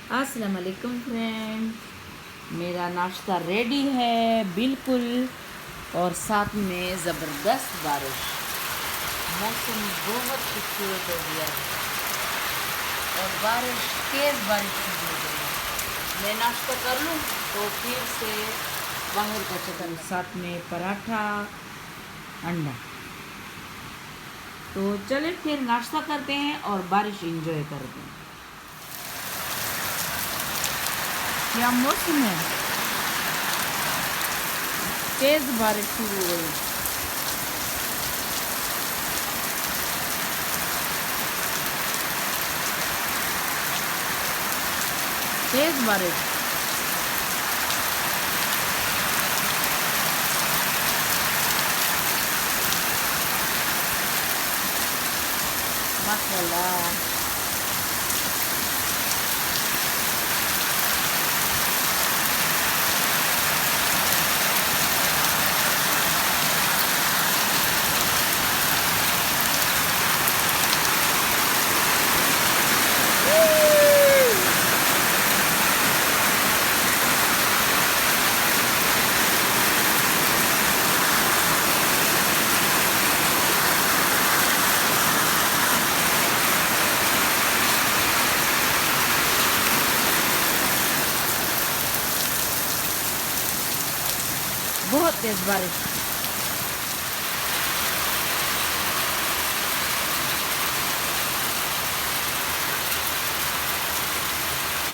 अस्सलाम वालेकुम फ्रेंड, मेरा नाश्ता रेडी है बिल्कुल। और साथ में ज़बरदस्त बारिश, मौसम बहुत खूबसूरत हो गया है और तेज़ बारिश शुरू हो गई है। मैं नाश्ता कर लूँ तो फिर से बाहर का चक्कर। साथ में पराठा, अंडा। तो चले फिर नाश्ता करते हैं और बारिश एंजॉय करते हैं। क्या मौसम है, तेज बारिश शुरू हो गई। तेज बारिश। माशाल्लाह। बहुत तेज बारिश।